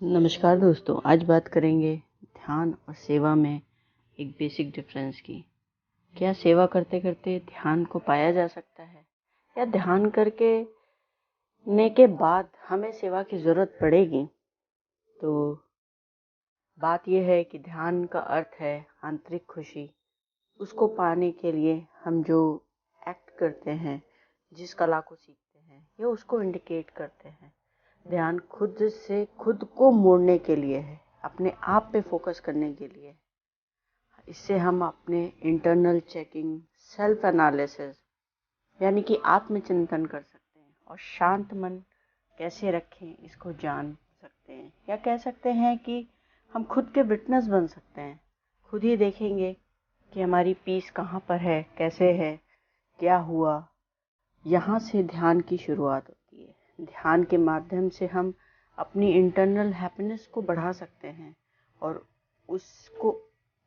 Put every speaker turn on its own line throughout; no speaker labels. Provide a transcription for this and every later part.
नमस्कार दोस्तों, आज बात करेंगे ध्यान और सेवा में एक बेसिक डिफरेंस की। क्या सेवा करते करते ध्यान को पाया जा सकता है, या ध्यान करके ने के बाद हमें सेवा की ज़रूरत पड़ेगी? तो बात यह है कि ध्यान का अर्थ है आंतरिक खुशी। उसको पाने के लिए हम जो एक्ट करते हैं, जिस कला को सीखते हैं, ये उसको इंडिकेट करते हैं। ध्यान खुद से खुद को मोड़ने के लिए है, अपने आप पे फोकस करने के लिए है। इससे हम अपने इंटरनल चेकिंग, सेल्फ एनालिसिस यानी कि आत्मचिंतन कर सकते हैं, और शांत मन कैसे रखें इसको जान सकते हैं, या कह सकते हैं कि हम खुद के विटनेस बन सकते हैं। खुद ही देखेंगे कि हमारी पीस कहाँ पर है, कैसे है, क्या हुआ। यहाँ से ध्यान की शुरुआत होती है। ध्यान के माध्यम से हम अपनी इंटरनल हैप्पीनेस को बढ़ा सकते हैं, और उसको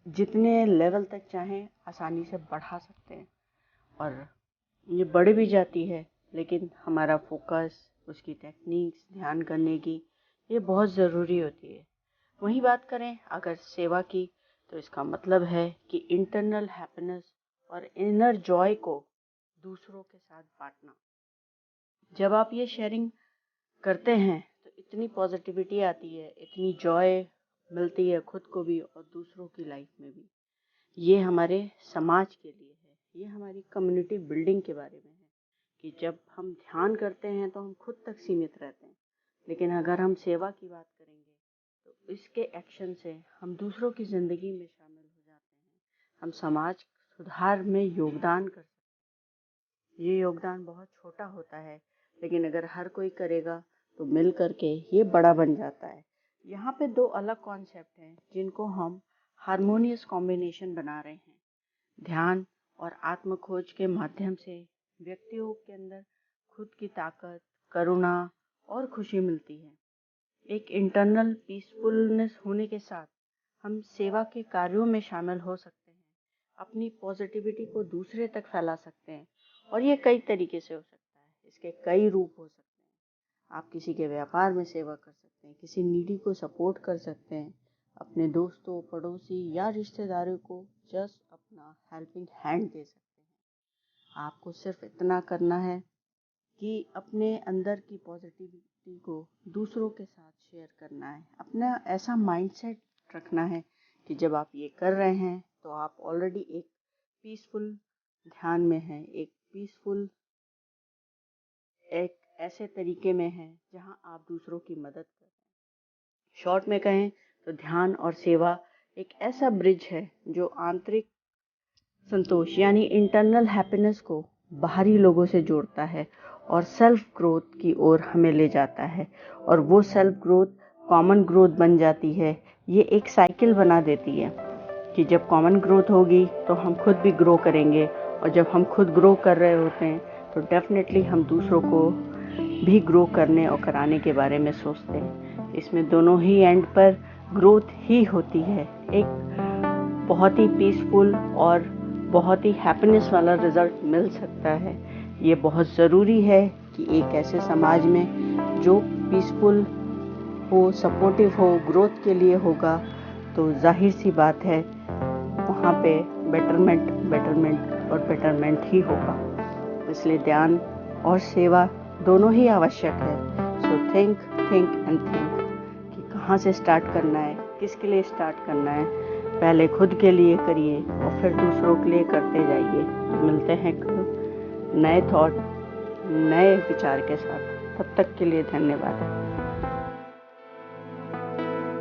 जितने लेवल तक चाहें आसानी से बढ़ा सकते हैं। और ये बढ़ भी जाती है, लेकिन हमारा फोकस, उसकी टेक्निक्स, ध्यान करने की, ये बहुत ज़रूरी होती है। वहीं बात करें अगर सेवा की, तो इसका मतलब है कि इंटरनल हैप्पीनेस और इनर जॉय को दूसरों के साथ बांटना। जब आप ये शेयरिंग करते हैं तो इतनी पॉजिटिविटी आती है, इतनी जॉय मिलती है खुद को भी और दूसरों की लाइफ में भी। ये हमारे समाज के लिए है, ये हमारी कम्युनिटी बिल्डिंग के बारे में है कि जब हम ध्यान करते हैं तो हम खुद तक सीमित रहते हैं, लेकिन अगर हम सेवा की बात करेंगे तो इसके एक्शन से हम दूसरों की ज़िंदगी में शामिल हो जाते हैं। हम समाज सुधार में योगदान कर सकते हैं। ये योगदान बहुत छोटा होता है, लेकिन अगर हर कोई करेगा तो मिल करके ये बड़ा बन जाता है। यहाँ पे दो अलग कॉन्सेप्ट हैं जिनको हम हारमोनियस कॉम्बिनेशन बना रहे हैं। ध्यान और आत्म खोज के माध्यम से व्यक्तियों के अंदर खुद की ताकत, करुणा और खुशी मिलती है। एक इंटरनल पीसफुलनेस होने के साथ हम सेवा के कार्यों में शामिल हो सकते हैं, अपनी पॉजिटिविटी को दूसरे तक फैला सकते हैं। और ये कई तरीके से हो सकता है, इसके कई रूप हो सकते हैं। आप किसी के व्यापार में सेवा कर सकते हैं, किसी नीडी को सपोर्ट कर सकते हैं, अपने दोस्तों, पड़ोसी या रिश्तेदारों को जस्ट अपना हेल्पिंग हैंड दे सकते हैं। आपको सिर्फ इतना करना है कि अपने अंदर की पॉजिटिविटी को दूसरों के साथ शेयर करना है। अपना ऐसा माइंडसेट रखना है कि जब आप ये कर रहे हैं तो आप ऑलरेडी एक पीसफुल ध्यान में हैं, एक पीसफुल, एक ऐसे तरीके में हैं जहाँ आप दूसरों की मदद कर रहे हैं। शॉर्ट में कहें तो ध्यान और सेवा एक ऐसा ब्रिज है जो आंतरिक संतोष यानी इंटरनल हैप्पीनेस को बाहरी लोगों से जोड़ता है और सेल्फ ग्रोथ की ओर हमें ले जाता है। और वो सेल्फ ग्रोथ कॉमन ग्रोथ बन जाती है। ये एक साइकिल बना देती है कि जब कॉमन ग्रोथ होगी तो हम खुद भी ग्रो करेंगे, और जब हम खुद ग्रो कर रहे होते हैं तो डेफिनेटली हम दूसरों को भी ग्रो करने और कराने के बारे में सोचते हैं। इसमें दोनों ही एंड पर ग्रोथ ही होती है। एक बहुत ही पीसफुल और बहुत ही हैप्पीनेस वाला रिजल्ट मिल सकता है। ये बहुत ज़रूरी है कि एक ऐसे समाज में जो पीसफुल हो, सपोर्टिव हो, ग्रोथ के लिए होगा, तो जाहिर सी बात है वहाँ पे बेटरमेंट बेटरमेंट और बेटरमेंट ही होगा। इसलिए ध्यान और सेवा दोनों ही आवश्यक है। सो थिंक एंड थिंक कि कहाँ से स्टार्ट करना है, किसके लिए स्टार्ट करना है। पहले खुद के लिए करिए और फिर दूसरों के लिए करते जाइए। मिलते हैं कल नए थॉट, नए विचार के साथ। तब तक के लिए धन्यवाद।